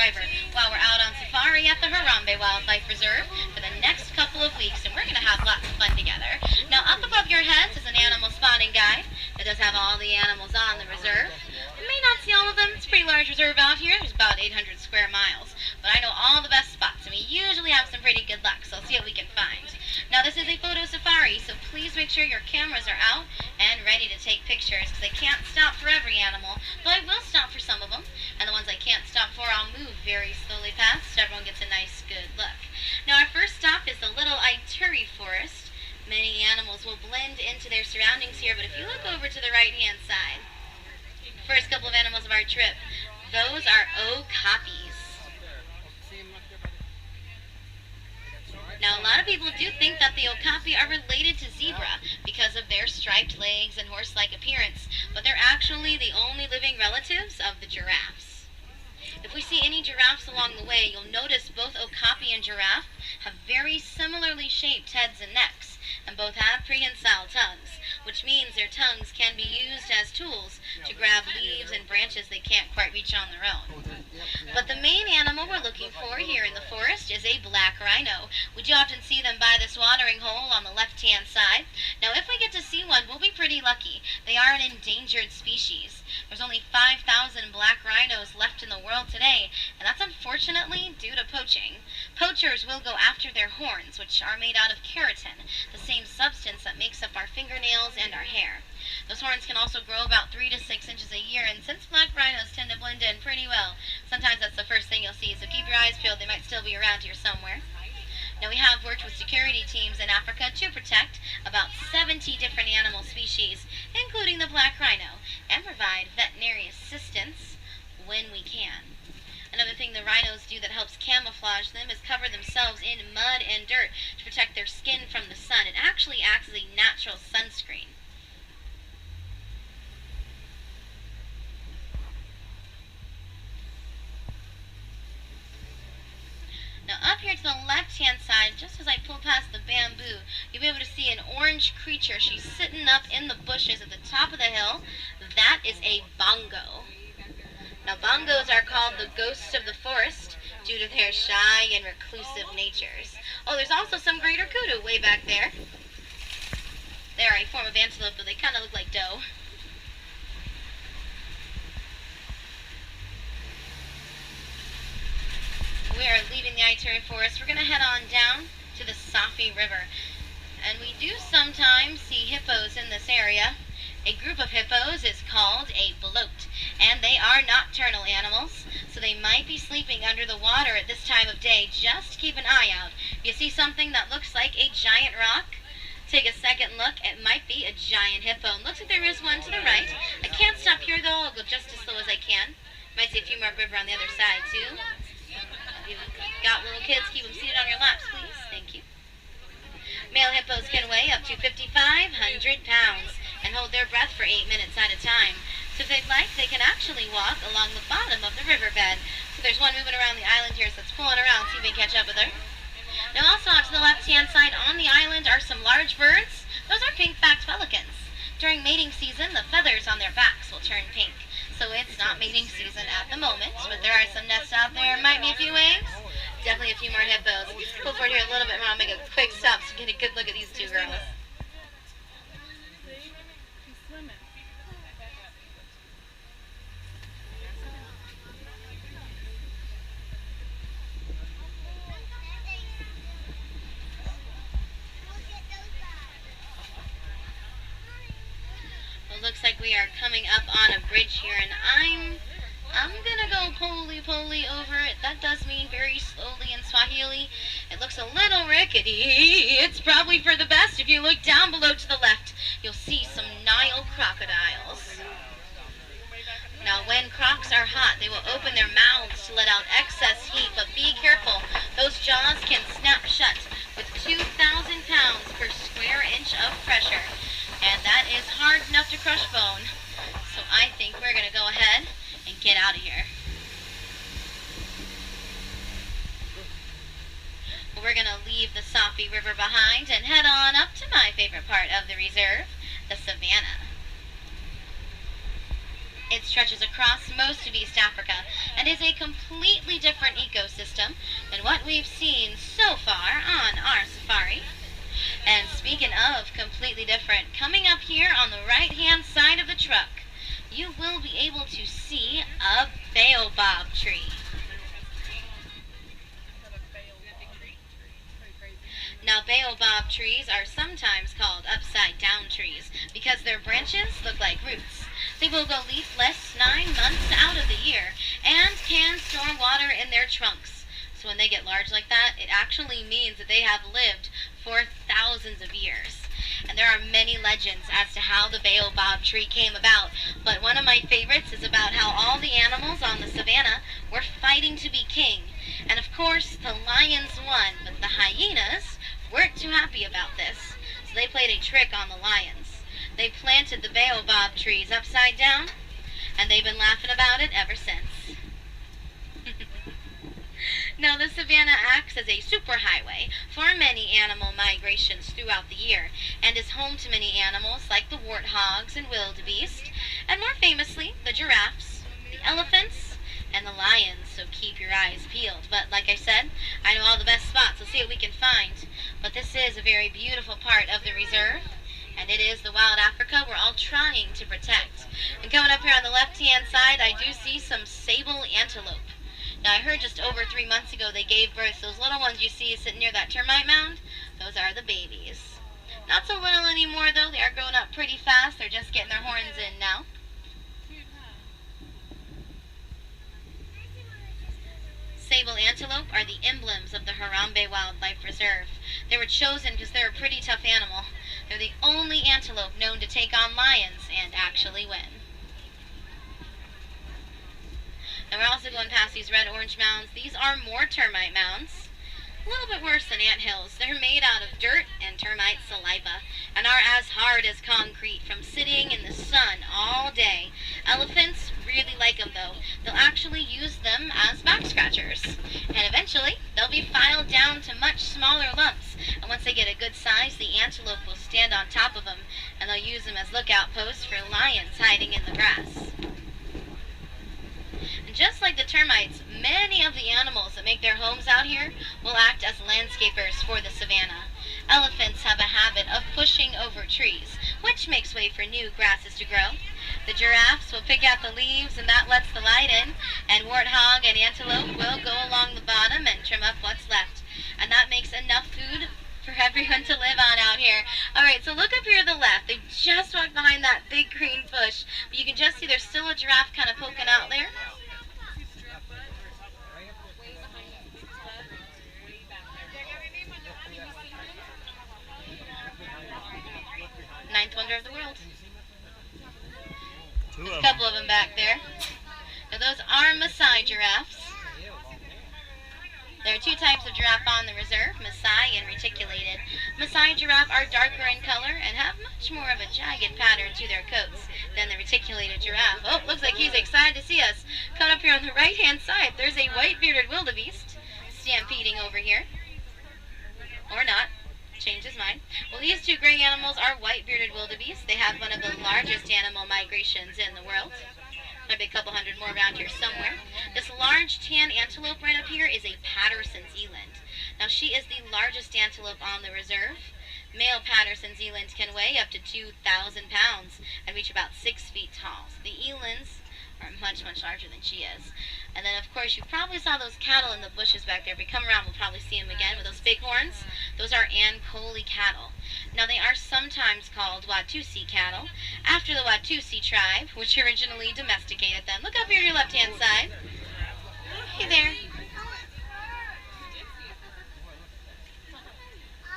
driver while we're out on safari at the Harambe Wildlife Reserve for the next couple of weeks, and we're going to have lots of fun together. Now, up above your heads is an animal spotting guide that does have all the animals on the reserve. You may not see all of them. It's a pretty large reserve out here. There's about 800 square miles. But I know all the best spots, and we usually have some pretty good luck, so I'll see what we can find. Now, this is a photo safari, so please make sure your cameras are out and ready to take pictures, because I can't stop for every animal, but I will stop for some of them. And the ones I can't stop for, I'll move very slowly past so everyone gets a nice, good look. Now, our first stop is the Little Ituri Forest. Many animals will blend into their surroundings here, but if you look over to the right-hand side, the first couple of animals of our trip, those are okapis. Now, a lot of people do think that the okapi are related to zebra because of their striped legs and horse-like appearance, but they're actually the only living relatives of the giraffes. If we see any giraffes along the way, you'll notice both okapi and giraffe have very similarly shaped heads and necks, and both have prehensile tongues, which means their tongues can be used as tools to grab leaves and branches they can't quite reach on their own. But the main animal we're looking for here in the forest is a black rhino. We do often see them by this watering hole on the left-hand side. Now, if we get to see one, we'll be pretty lucky. They are an endangered species. There's only 5,000 black rhinos left in the world today, and that's unfortunately due to poaching. Poachers will go after their horns, which are made out of keratin, the same substance that makes up our fingernails and our hair. Those horns can also grow about 3 to 6 inches a year, and since black rhinos tend to blend in pretty well, sometimes that's the first thing you'll see, so keep your eyes peeled. They might still be around here somewhere. Now, we have worked with security teams in Africa to protect about 70 different animal species, including the black rhino, and provide veterinary assistance when we can. Another thing the rhinos do that helps camouflage them is cover themselves in mud and dirt to protect their skin from the sun. It actually acts as a natural sunscreen. Now, up here to the left-hand side, just as I pull past the bamboo, you'll be able to see an orange creature. She's sitting up in the bushes at the top of the hill. That is a bongo. Now, bongos are called the ghosts of the forest due to their shy and reclusive natures. Oh, there's also some greater kudu way back there. They are a form of antelope, but they kind of look like doe. We are leaving the Ituri Forest. We're going to head on down to the Safi River. And we do sometimes see hippos in this area. A group of hippos is called a bloat, and they are nocturnal animals, so they might be sleeping under the water at this time of day. Just keep an eye out. If you see something that looks like a giant rock, take a second look. It might be a giant hippo. And looks like there is one to the right. I can't stop here, though. I'll go just as slow as I can. Might see a few more river on the other side, too. If you've got little kids, keep them seated on your laps, please. Thank you. Male hippos can weigh up to 5,500 pounds and hold their breath for 8 minutes at a time. So if they'd like, they can actually walk along the bottom of the riverbed. So there's one moving around the island here, so it's pulling around, see if we can catch up with her. Now, also out to the left-hand side on the island are some large birds. Those are pink-backed pelicans. During mating season, the feathers on their backs will turn pink. So it's not mating season at the moment, but there are some nests out there. Might be a few eggs. Definitely a few more hippos. Pull forward here a little bit more. I'll make a quick stop to get a good look at these two girls. Looks like we are coming up on a bridge here, and I'm gonna go poly over it. That does mean very slowly in Swahili. It looks a little rickety. It's probably for the best. If you look down below to the left, you'll see some Nile crocodiles. Now, when crocs are hot, they will open their mouths to let out excess heat, but be careful. Those jaws can snap shut with 2,000 pounds per square inch of pressure. And that is hard enough to crush bone. So I think we're going to go ahead and get out of here. We're going to leave the Safi River behind and head on up to my favorite part of the reserve, the savannah. It stretches across most of East Africa and is a completely different trees are sometimes called upside-down trees because their branches look like roots. They will go leafless 9 months out of the year and can store water in their trunks. So when they get large like that, it actually means that they have lived for thousands of years. And there are many legends as to how the baobab tree came about, but one of my favorites is about how all the animals on the savannah were fighting to be king. And of course, the lions won, but the hyenas weren't too happy about this. So they played a trick on the lions. They planted the baobab trees upside down, and they've been laughing about it ever since. Now, the savannah acts as a superhighway for many animal migrations throughout the year and is home to many animals like the warthogs and wildebeest, and more famously, the giraffes, the elephants, and the lions, so keep your eyes peeled. But like I said, I know all the best spots. Let's see what we can find. But this is a very beautiful part of the reserve, and it is the wild Africa we're all trying to protect. And coming up here on the left-hand side, I do see some sable antelope. Now, I heard just over 3 months ago they gave birth. Those little ones you see sitting near that termite mound, those are the babies. Not so little anymore, though. They are growing up pretty fast. They're just getting their horns in now. Sable antelope are the emblems of the Harambe Wildlife Reserve. They were chosen because they're a pretty tough animal. They're the only antelope known to take on lions and actually win. And we're also going past these red-orange mounds. These are more termite mounds. A little bit worse than anthills. They're made out of dirt and termite saliva and are as hard as concrete from sitting in the sun all day. Elephants really like them, though. They'll actually use them as back scratchers. And eventually, they'll be filed down to much smaller lumps. And once they get a good size, the antelope will stand on top of them, and they'll use them as lookout posts for lions hiding in the grass. And just like the termites, many of the animals that make their homes out here will act as landscapers for the savannah. Elephants have a habit of pushing over trees, which makes way for new grasses to grow. The giraffes will pick out the leaves, and that lets the light in, and warthog and antelope will go along the bottom and trim up what's left. And that makes enough food for everyone to live on out here. Alright, so look up here to the left. They just walked behind that big green bush, but you can just see there's still a giraffe kind of poking out there. Ninth wonder of the world. There's a couple of them back there. Now those are Maasai giraffes. There are 2 types of giraffe on the reserve, Maasai and reticulated. Maasai giraffe are darker in color and have much more of a jagged pattern to their coats than the reticulated giraffe. Oh, looks like he's excited to see us. Coming up here on the right-hand side, there's a white-bearded wildebeest stampeding over here. Or not. Changed his mind. Well, these 2 gray animals are white-bearded wildebeest. They have one of the largest animal migrations in the world. Might be a couple hundred more around here somewhere. This large tan antelope right up here is a Patterson's eland. Now, she is the largest antelope on the reserve. Male Patterson's elands can weigh up to 2,000 pounds and reach about 6 feet tall. So the elands are much, much larger than she is. And then, of course, you probably saw those cattle in the bushes back there. If we come around, we'll probably see them again with those big horns. Those are Ankole cattle. Now, they are sometimes called Watusi cattle, after the Watusi tribe, which originally domesticated them. Look up here on your left-hand side. Hey there.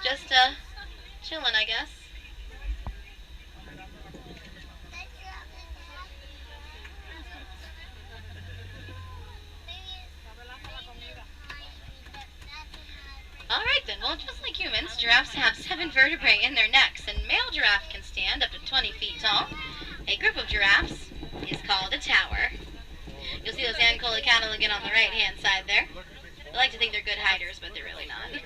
Just, chilling, I guess. Alright then, well, just like humans, giraffes have 7 vertebrae in their necks, and male giraffe can stand up to 20 feet tall. A group of giraffes is called a tower. You'll see those Ankole cattle again on the right-hand side there. I like to think they're good hiders, but they're really not.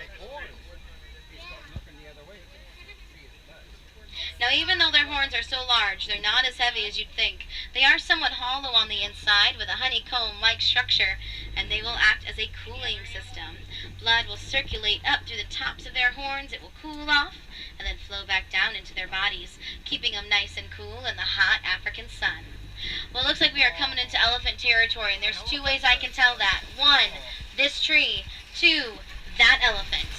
Now, even though their horns are so large, they're not as heavy as you'd think. They are somewhat hollow on the inside with a honeycomb-like structure, and they will act as a cooling system. Blood will circulate up through the tops of their horns, it will cool off, and then flow back down into their bodies, keeping them nice and cool in the hot African sun. Well, it looks like we are coming into elephant territory, and there's 2 ways I can tell that. 1, this tree. 2, that elephant.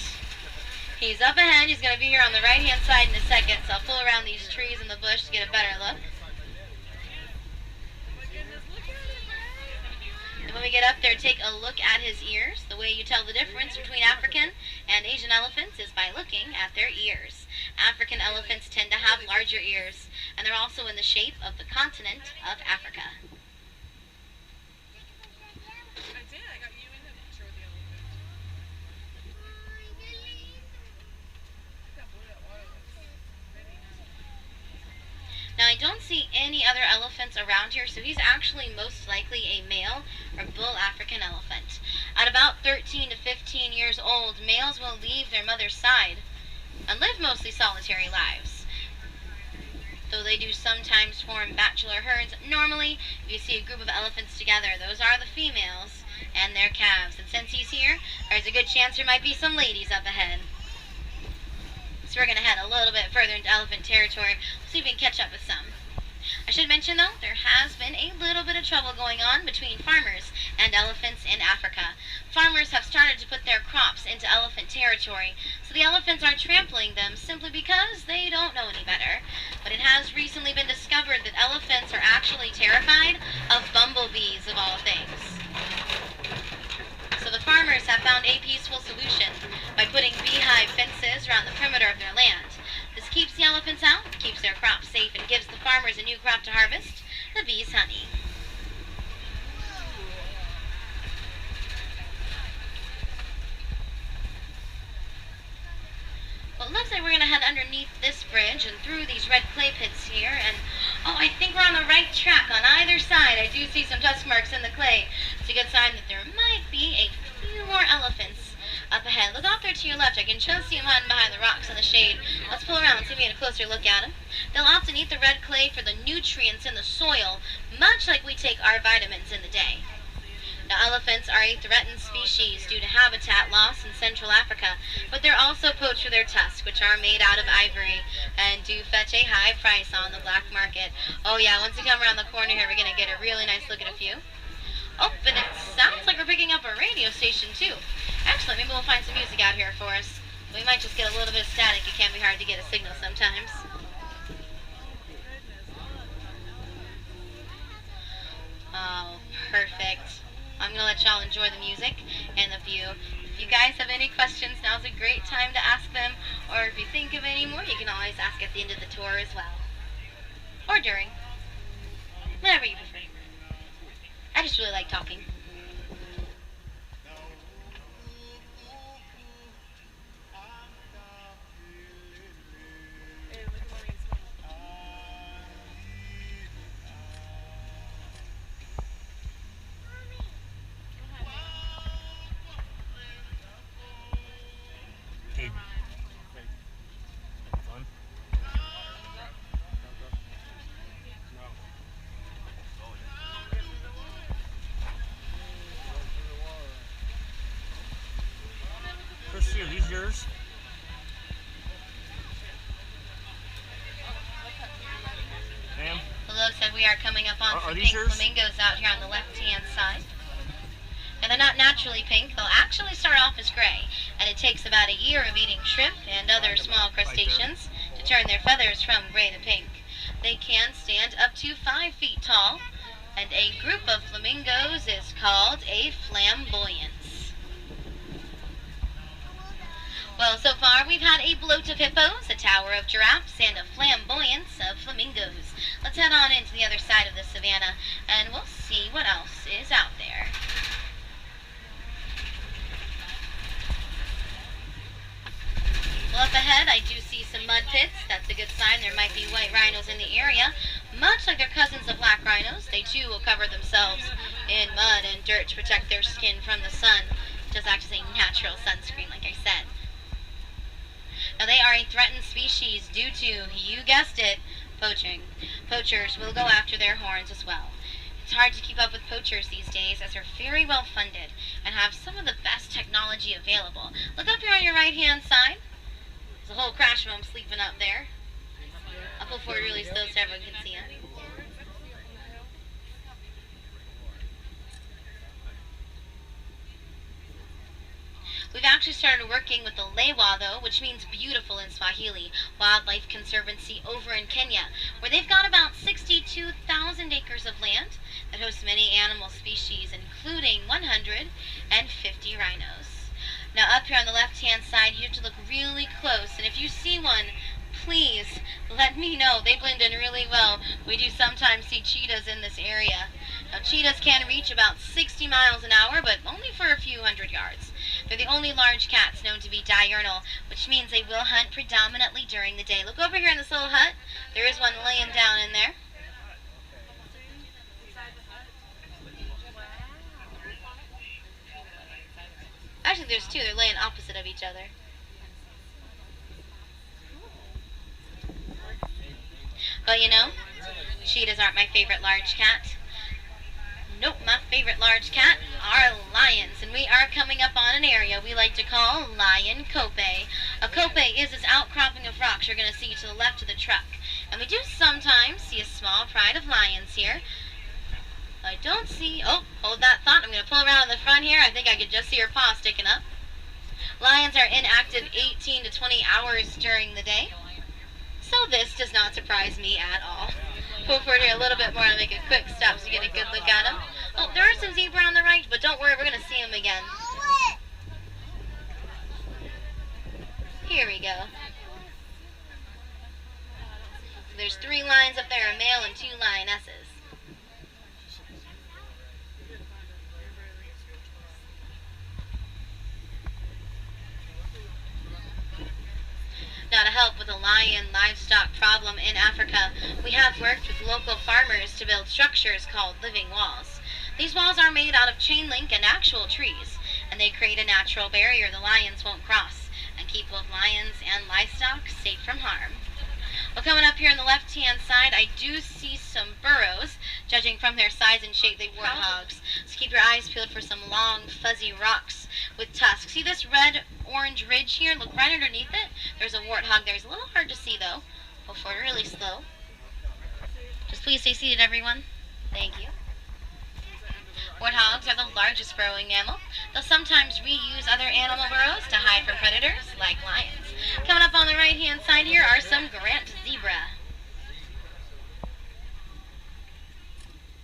He's up ahead. He's going to be here on the right-hand side in a second, so I'll pull around these trees in the bush to get a better look. And when we get up there, take a look at his ears. The way you tell the difference between African and Asian elephants is by looking at their ears. African elephants tend to have larger ears, and they're also in the shape of the continent of Africa. Now, I don't see any other elephants around here, so he's actually most likely a male or bull African elephant. At about 13 to 15 years old, males will leave their mother's side and live mostly solitary lives. Though they do sometimes form bachelor herds, normally if you see a group of elephants together, those are the females and their calves. And since he's here, there's a good chance there might be some ladies up ahead. So we're going to head a little bit further into elephant territory. We'll see if we can catch up with some. I should mention, though, there has been a little bit of trouble going on between farmers and elephants in Africa. Farmers have started to put their crops into elephant territory, so the elephants are trampling them simply because they don't know any better. But it has recently been discovered that elephants are actually terrified of bumblebees, of all things. So the farmers have found a peaceful solution by putting beehive fences around the perimeter of their land. This keeps the elephants out, keeps their crops safe, and gives the farmers a new crop to harvest, the bees' honey. Well, it looks like we're going to head underneath this bridge and through these red clay pits here, and I think we're on the right track on either side. I do see some tusk marks in the clay. It's a good sign that there might be a few more elephants up ahead. Look off there to your left. I can just see them hiding behind the rocks in the shade. Let's pull around and see if we get a closer look at them. They'll often eat the red clay for the nutrients in the soil, much like we take our vitamins in the day. Now, elephants are a threatened species due to habitat loss in Central Africa, but they're also poached for their tusks, which are made out of ivory and do fetch a high price on the black market. Oh yeah, once we come around the corner here, we're going to get a really nice look at a few. Oh, and it sounds like we're picking up a radio station too. Excellent, maybe we'll find some music out here for us. We might just get a little bit of static. It can be hard to get a signal sometimes. Oh, perfect. I'm going to let y'all enjoy the music and the view. If you guys have any questions, now's a great time to ask them. Or if you think of any more, you can always ask at the end of the tour as well. Or during. Whatever you prefer. I just really like talking. Christy, are these yours? Ma'am? It looks like we are coming up on some pink flamingos out here on the left-hand side. And they're not naturally pink. They'll actually start off as gray. And it takes about a year of eating shrimp and other small crustaceans to turn their feathers from gray to pink. They can stand up to 5 feet tall. And a group of flamingos is called a flamboyance. Well, so far we've had a bloat of hippos, a tower of giraffes, and a flamboyance of flamingos. Let's head on into the other side of the savannah, and we'll see what else is out there. Well, up ahead I do see some mud pits. That's a good sign. There might be white rhinos in the area. Much like their cousins the black rhinos, they too will cover themselves in mud and dirt to protect their skin from the sun. It does act as a natural sunscreen, like I said. Now, they are a threatened species due to, you guessed it, poaching. Poachers will go after their horns as well. It's hard to keep up with poachers these days as they're very well funded and have some of the best technology available. Look up here on your right-hand side. There's a whole crash of them sleeping up there. I'll pull forward really slow so everyone can see them. We've actually started working with the Lewa, though, which means beautiful in Swahili, Wildlife Conservancy over in Kenya, where they've got about 62,000 acres of land that hosts many animal species, including 150 rhinos. Now, up here on the left-hand side, you have to look really close, and if you see one, please let me know. They blend in really well. We do sometimes see cheetahs in this area. Now, cheetahs can reach about 60 miles an hour, but only for a few hundred yards. They're the only large cats known to be diurnal, which means they will hunt predominantly during the day. Look over here in this little hut. There is one laying down in there. Actually, there's two. They're laying opposite of each other. But you know, cheetahs aren't my favorite large cat. Nope, my favorite large cat are lions, and we are coming up on an area we like to call Lion Cope. A cope is this outcropping of rocks you're going to see to the left of the truck. And we do sometimes see a small pride of lions here. I don't see... Oh, hold that thought. I'm going to pull around in the front here. I think I could just see her paw sticking up. Lions are inactive 18 to 20 hours during the day. So this does not surprise me at all. Pull forward here a little bit more and make a quick stop so you get a good look at them. Oh, there are some zebra on the right, but don't worry, we're going to see them again. Here we go. There's 3 lions up there, a male and 2 lionesses. Now, to help with the lion livestock problem in Africa, we have worked with local farmers to build structures called living walls. These walls are made out of chain link and actual trees, and they create a natural barrier the lions won't cross, and keep both lions and livestock safe from harm. Well, coming up here on the left-hand side, I do see some burrows. Judging from their size and shape, they warthogs. So keep your eyes peeled for some long, fuzzy rocks with tusks. See this red-orange ridge here? Look right underneath it. There's a warthog there. It's a little hard to see, though. Go forward really slow. Just please stay seated, everyone. Thank you. Warthogs are the largest burrowing mammal. They'll sometimes reuse other animal burrows to hide from predators, like lions. Coming up on the right-hand side here are some Grant zebra.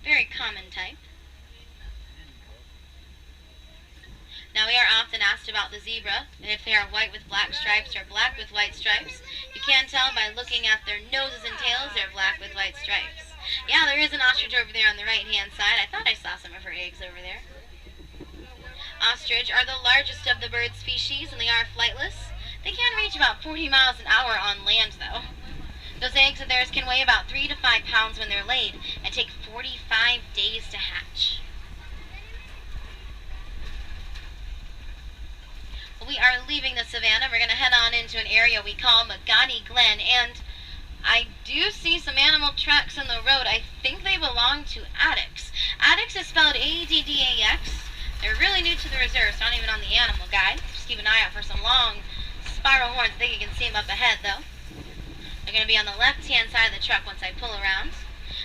Very common type. Now, we are often asked about the zebra, and if they are white with black stripes or black with white stripes. You can tell by looking at their noses and tails, they're black with white stripes. Yeah, there is an ostrich over there on the right-hand side. I thought I saw some of her eggs over there. Ostrich are the largest of the bird species, and they are flightless. They can reach about 40 miles an hour on land, though. Those eggs of theirs can weigh about 3 to 5 pounds when they're laid, and take 45 days to hatch. We are leaving the savannah. We're going to head on into an area we call Magadi Glen, and I do see some animal tracks in the road. I think they belong to Addicts. Addicts is spelled A-D-D-A-X. They're really new to the reserve, so not even on the animal guide. Just keep an eye out for some long spiral horns. I think you can see them up ahead, though. They're going to be on the left-hand side of the truck once I pull around.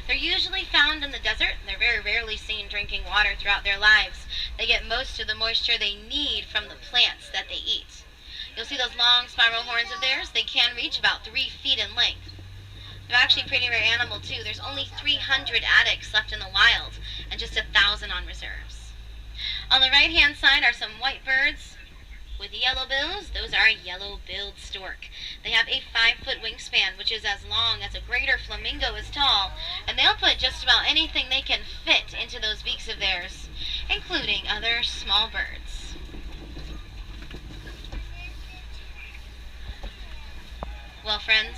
They're usually found in the desert. They're very rarely seen drinking water throughout their lives. They get most of the moisture they need from the plants that they eat. You'll see those long spiral horns of theirs. They can reach about 3 feet in length. They're actually a pretty rare animal, too. There's only 300 addicts left in the wild and just 1,000 on reserves. On the right-hand side are some white birds with yellow bills. Those are yellow-billed stork. They have a 5-foot wingspan, which is as long as a greater flamingo is tall, and they'll put just about anything they can fit into those beaks of theirs, including other small birds. Well, friends,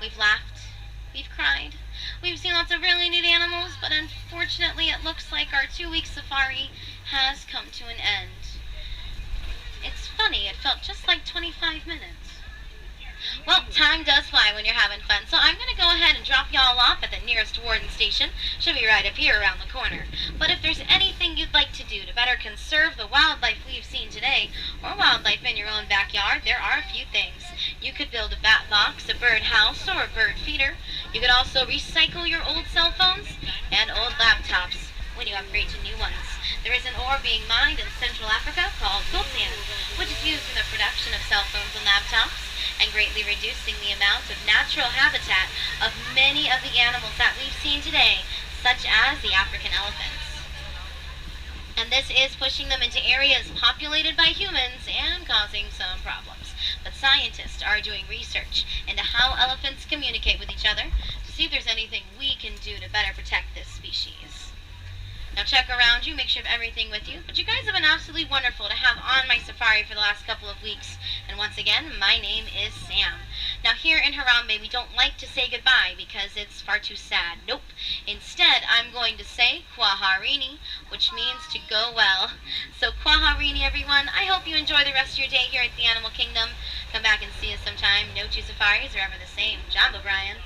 we've laughed, we've cried, we've seen lots of really neat animals, but unfortunately it looks like our 2-week safari has come to an end. It's funny, it felt just like 25 minutes. Well, time does fly when you're having fun, so I'm going to go ahead and drop y'all off at the nearest warden station. Should be right up here around the corner. But if there's anything you'd like to do to better conserve the wildlife we've seen today, or wildlife in your own backyard, there are a few things. You could build a bat box, a bird house, or a bird feeder. You could also recycle your old cell phones and old laptops when you upgrade to new ones. There is an ore being mined in Central Africa called coltan, which is used in the production of cell phones and laptops, and greatly reducing the amount of natural habitat of many of the animals that we've seen today, such as the African elephants. And this is pushing them into areas populated by humans and causing some problems. But scientists are doing research into how elephants communicate with each other to see if there's anything we can do to better protect this species. Now check around you, make sure you have everything with you. But you guys have been absolutely wonderful to have on my safari for the last couple of weeks. And once again, my name is Sam. Now here in Harambe, we don't like to say goodbye because it's far too sad. Nope. Instead, I'm going to say Kwaharini, which means to go well. So Kwaharini, everyone. I hope you enjoy the rest of your day here at the Animal Kingdom. Come back and see us sometime. No two safaris are ever the same. Jambo, Brian.